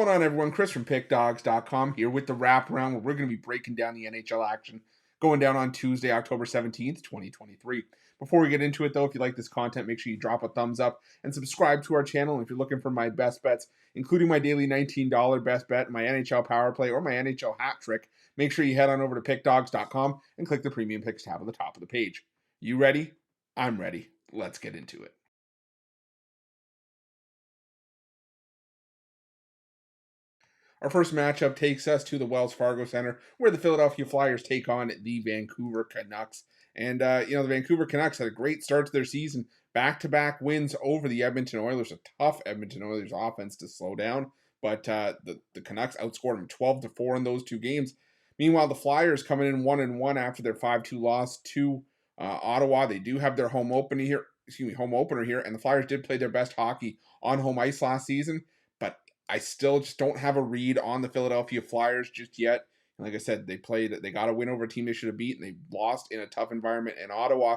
going on, everyone? Chris from Pickdawgz.com here with the Wraparound, where we're going to be breaking down the NHL action going down on Tuesday, October 17th, 2023. Before we get into it, though, if you like this content, make sure you drop a thumbs up and subscribe to our channel. And if you're looking for my best bets, including my daily $19 best bet, my NHL power play, or my NHL hat trick, make sure you head on over to Pickdawgz.com and click the Premium Picks tab at the top of the page. You ready? I'm ready. Let's get into it. Our first matchup takes us to the Wells Fargo Center, where the Philadelphia Flyers take on the Vancouver Canucks. And, the Vancouver Canucks had a great start to their season, back-to-back wins over the Edmonton Oilers, a tough Edmonton Oilers offense to slow down. But the Canucks outscored them 12-4 in those two games. Meanwhile, the Flyers coming in 1-1 after their 5-2 loss to Ottawa. They do have their home opener here, and the Flyers did play their best hockey on home ice last season. But I still just don't have a read on the Philadelphia Flyers just yet. And like I said, they got a win over a team they should have beat, and they lost in a tough environment in Ottawa.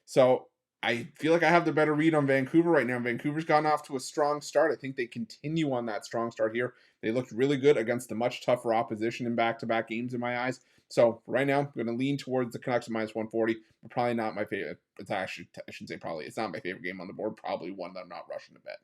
So I feel like I have the better read on Vancouver right now. Vancouver's gotten off to a strong start. I think they continue on that strong start here. They looked really good against the much tougher opposition in back-to-back games in my eyes. So right now, I'm going to lean towards the Canucks at minus 140, but probably not my favorite. It's actually, I shouldn't say probably. It's not my favorite game on the board. Probably one that I'm not rushing to bet.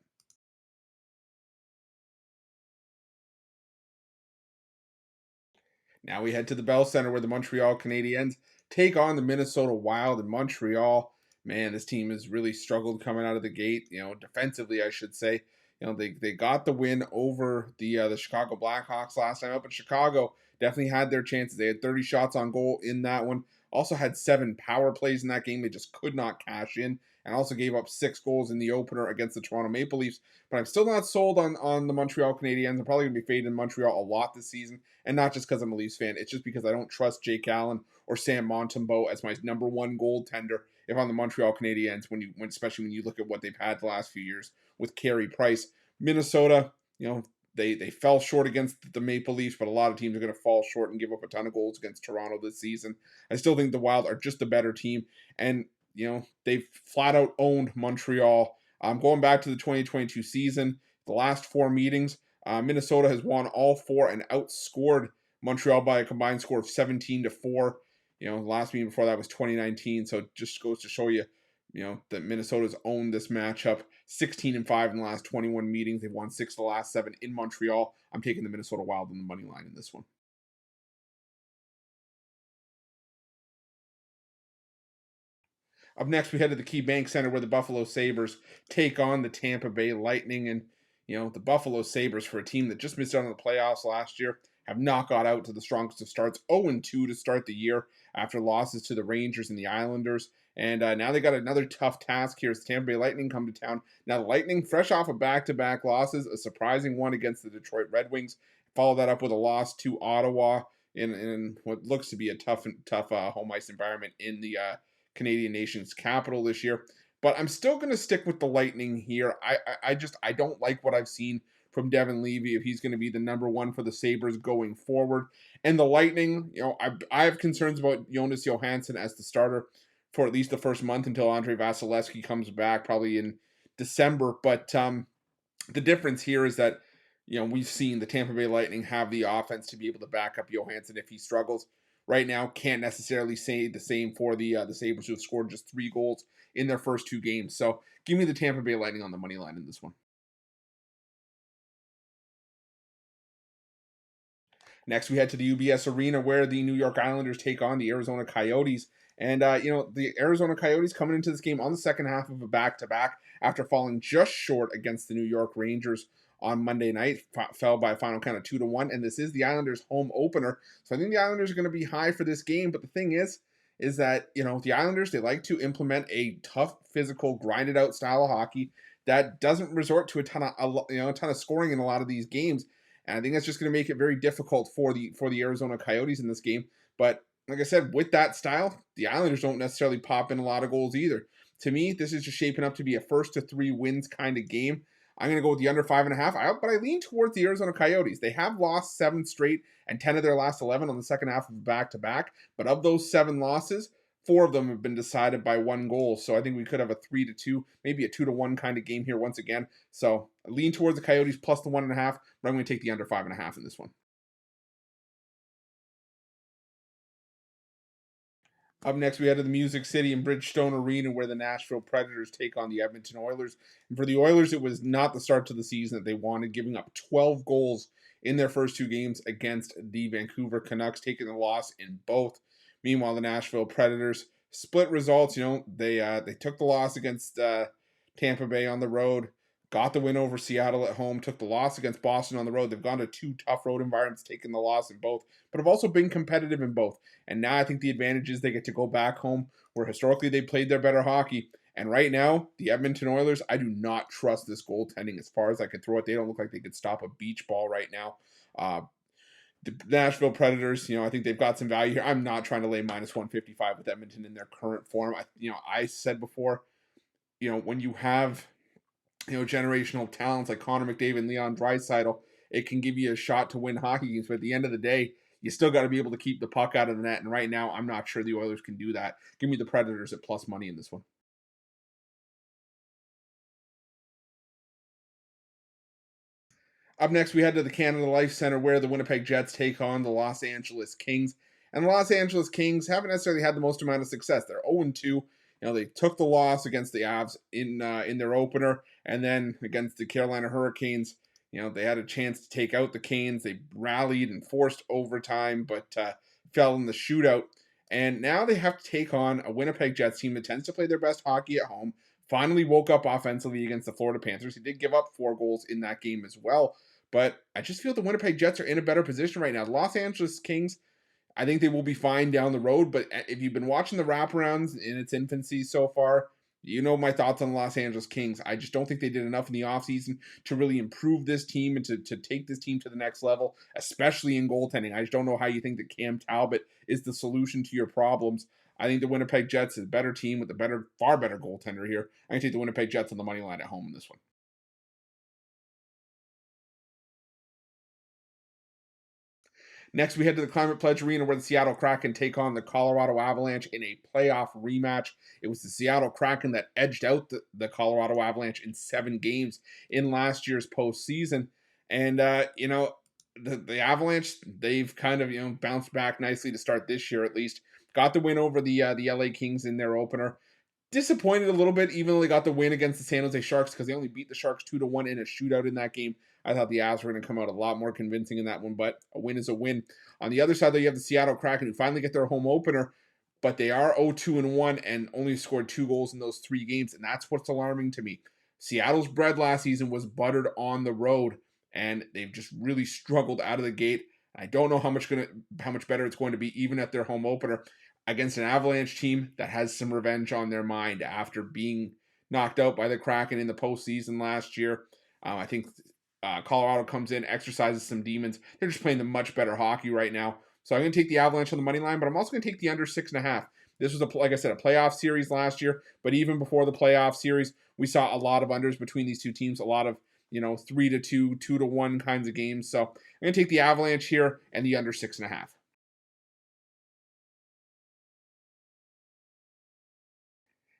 Now we head to the Bell Center where the Montreal Canadiens take on the Minnesota Wild in Montreal. Man, this team has really struggled coming out of the gate, defensively, I should say. They got the win over the Chicago Blackhawks last time up, but Chicago definitely had their chances. They had 30 shots on goal in that one. Also had 7 power plays in that game. They just could not cash in, and also gave up 6 goals in the opener against the Toronto Maple Leafs. But I'm still not sold on the Montreal Canadiens. I'm probably going to be fading Montreal a lot this season, and not just because I'm a Leafs fan. It's just because I don't trust Jake Allen or Sam Montembeault as my number one goaltender if I'm the Montreal Canadiens, especially when you look at what they've had the last few years with Carey Price. Minnesota, they fell short against the Maple Leafs, but a lot of teams are going to fall short and give up a ton of goals against Toronto this season. I still think the Wild are just a better team, and they've flat out owned Montreal. Going back to the 2022 season, the last 4 meetings, Minnesota has won all 4 and outscored Montreal by a combined score of 17-4. The last meeting before that was 2019, so it just goes to show you, that Minnesota's owned this matchup. 16-5 in the last 21 meetings. They've won 6 of the last 7 in Montreal. I'm taking the Minnesota Wild on the money line in this one. Up next, we head to the KeyBank Center where the Buffalo Sabres take on the Tampa Bay Lightning. And, the Buffalo Sabres, for a team that just missed out on the playoffs last year, have not got out to the strongest of starts. 0-2 to start the year after losses to the Rangers and the Islanders. And now they got another tough task here as the Tampa Bay Lightning come to town. Now the Lightning, fresh off of back-to-back losses, a surprising one against the Detroit Red Wings. Follow that up with a loss to Ottawa in what looks to be a tough home ice environment in the Canadian nation's capital this year. But I'm still going to stick with the Lightning here. I don't like what I've seen from Devin Levy if he's going to be the number one for the Sabres going forward. And the Lightning, I have concerns about Jonas Johansson as the starter for at least the first month until Andre Vasilevsky comes back, probably in December. But the difference here is that, we've seen the Tampa Bay Lightning have the offense to be able to back up Johansson if he struggles. Right now, can't necessarily say the same for the Sabres, who have scored just 3 goals in their first 2 games. So give me the Tampa Bay Lightning on the money line in this one. Next, we head to the UBS Arena where the New York Islanders take on the Arizona Coyotes. And, the Arizona Coyotes coming into this game on the second half of a back-to-back after falling just short against the New York Rangers on Monday night, fell by a final count of 2-1, and this is the Islanders' home opener. So I think the Islanders are going to be high for this game, but the thing is that, the Islanders, they like to implement a tough, physical, grinded-out style of hockey that doesn't resort to a ton of scoring in a lot of these games, and I think that's just going to make it very difficult for the Arizona Coyotes in this game. But like I said, with that style, the Islanders don't necessarily pop in a lot of goals either. To me, this is just shaping up to be a 1-3 wins kind of game. I'm going to go with the under 5.5, but I lean towards the Arizona Coyotes. They have lost 7 straight and 10 of their last 11 on the second half of back-to-back. But of those 7 losses, 4 of them have been decided by 1 goal. So I think we could have a 3-2, maybe a 2-1 kind of game here once again. So I lean towards the Coyotes plus the 1.5, but I'm going to take the under 5.5 in this one. Up next, we head to the Music City and Bridgestone Arena, where the Nashville Predators take on the Edmonton Oilers. And for the Oilers, it was not the start to the season that they wanted, giving up 12 goals in their first 2 games against the Vancouver Canucks, taking the loss in both. Meanwhile, the Nashville Predators split results. They took the loss against Tampa Bay on the road, got the win over Seattle at home, took the loss against Boston on the road. They've gone to 2 tough road environments, taken the loss in both, but have also been competitive in both. And now I think the advantage is they get to go back home where historically they played their better hockey. And right now, the Edmonton Oilers, I do not trust this goaltending as far as I can throw it. They don't look like they could stop a beach ball right now. The Nashville Predators, I think they've got some value here. I'm not trying to lay minus 155 with Edmonton in their current form. I said before, when you have generational talents like Connor McDavid and Leon Draisaitl, it can give you a shot to win hockey games. But at the end of the day, you still got to be able to keep the puck out of the net. And right now, I'm not sure the Oilers can do that. Give me the Predators at plus money in this one. Up next, we head to the Canada Life Center, where the Winnipeg Jets take on the Los Angeles Kings. And the Los Angeles Kings haven't necessarily had the most amount of success. They're 0-2. They took the loss against the Avs in their opener, and then against the Carolina Hurricanes, they had a chance to take out the Canes. They rallied and forced overtime, but fell in the shootout. And now they have to take on a Winnipeg Jets team that tends to play their best hockey at home. Finally woke up offensively against the Florida Panthers. He did give up 4 goals in that game as well. But I just feel the Winnipeg Jets are in a better position right now. The Los Angeles Kings, I think they will be fine down the road. But if you've been watching the wraparounds in its infancy so far, you know my thoughts on the Los Angeles Kings. I just don't think they did enough in the offseason to really improve this team and to take this team to the next level, especially in goaltending. I just don't know how you think that Cam Talbot is the solution to your problems. I think the Winnipeg Jets is a better team with a far better goaltender here. I can take the Winnipeg Jets on the money line at home in this one. Next, we head to the Climate Pledge Arena, where the Seattle Kraken take on the Colorado Avalanche in a playoff rematch. It was the Seattle Kraken that edged out the Colorado Avalanche in 7 games in last year's postseason. And, the Avalanche, they've kind of, bounced back nicely to start this year at least. Got the win over the LA Kings in their opener. Disappointed a little bit, even though they got the win against the San Jose Sharks, because they only beat the Sharks 2-1 in a shootout in that game. I thought the Avs were going to come out a lot more convincing in that one, but a win is a win. On the other side, though, you have the Seattle Kraken, who finally get their home opener, but they are 0-2-1 and only scored 2 goals in those 3 games, and that's what's alarming to me. Seattle's bread last season was buttered on the road, and they've just really struggled out of the gate. I don't know how much better it's going to be even at their home opener against an Avalanche team that has some revenge on their mind after being knocked out by the Kraken in the postseason last year. I think Colorado comes in, exercises some demons. They're just playing the much better hockey right now. So I'm going to take the Avalanche on the money line, but I'm also going to take the under 6.5. This was, like I said, a playoff series last year, but even before the playoff series, we saw a lot of unders between these two teams, a lot of 3-2, 2-1 kinds of games. So I'm going to take the Avalanche here and the under 6.5.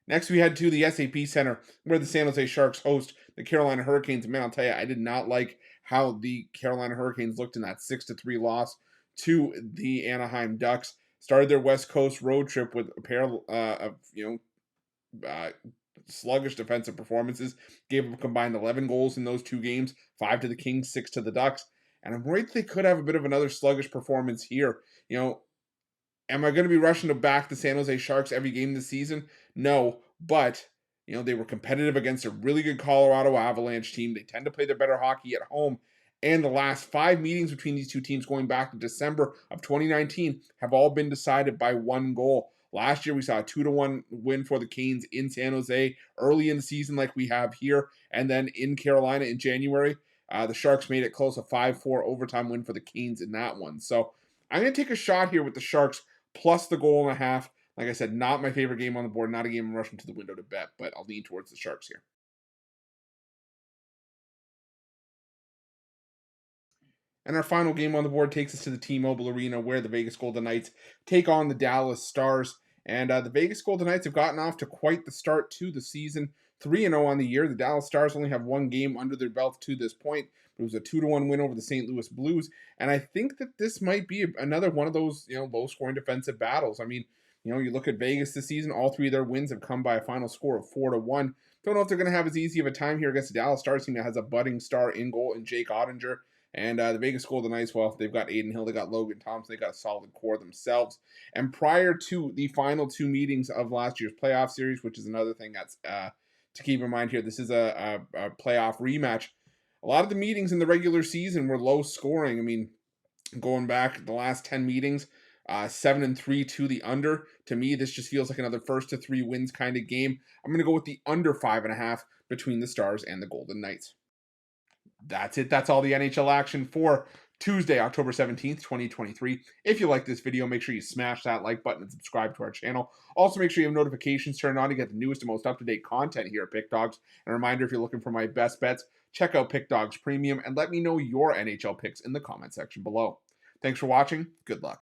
Next, we head to the SAP Center, where the San Jose Sharks host the Carolina Hurricanes. Man, I'll tell you, I did not like how the Carolina Hurricanes looked in that 6-3 loss to the Anaheim Ducks. Started their West Coast road trip with a pair of uh, sluggish defensive performances. Gave up combined 11 goals in those 2 games, 5 to the Kings, 6 to the Ducks. And I'm worried they could have a bit of another sluggish performance here. Am I going to be rushing to back the San Jose Sharks every game this season? No, but they were competitive against a really good Colorado Avalanche team. They tend to play their better hockey at home. And the last 5 meetings between these two teams going back to December of 2019 have all been decided by 1 goal. Last year, we saw a 2-1 win for the Canes in San Jose early in the season like we have here. And then in Carolina in January, the Sharks made it close, a 5-4 overtime win for the Canes in that one. So I'm going to take a shot here with the Sharks plus the 1.5. Like I said, not my favorite game on the board, not a game I'm rushing to the window to bet, but I'll lean towards the Sharks here. And our final game on the board takes us to the T-Mobile Arena, where the Vegas Golden Knights take on the Dallas Stars. And the Vegas Golden Knights have gotten off to quite the start to the season. 3-0 on the year. The Dallas Stars only have one game under their belt to this point. It was a 2-1 win over the St. Louis Blues. And I think that this might be another one of those, low scoring defensive battles. I mean, you look at Vegas this season, all three of their wins have come by a final score of 4-1. Don't know if they're going to have as easy of a time here against the Dallas Stars team that has a budding star in goal in Jake Ottinger. And the Vegas Golden Knights, well, they've got Aiden Hill, they got Logan Thompson, they got a solid core themselves. And prior to the final two meetings of last year's playoff series, which is another thing that's to keep in mind here, this is a playoff rematch. A lot of the meetings in the regular season were low scoring. I mean, going back the last 10 meetings, 7-3 to the under. To me, this just feels like another first to three wins kind of game. I'm going to go with the under 5.5 between the Stars and the Golden Knights. That's it. That's all the NHL action for Tuesday, October 17th, 2023. If you like this video, make sure you smash that like button and subscribe to our channel. Also, make sure you have notifications turned on to get the newest and most up-to-date content here at Pick Dawgz. And a reminder, if you're looking for my best bets, check out Pick Dawgz Premium and let me know your NHL picks in the comment section below. Thanks for watching. Good luck.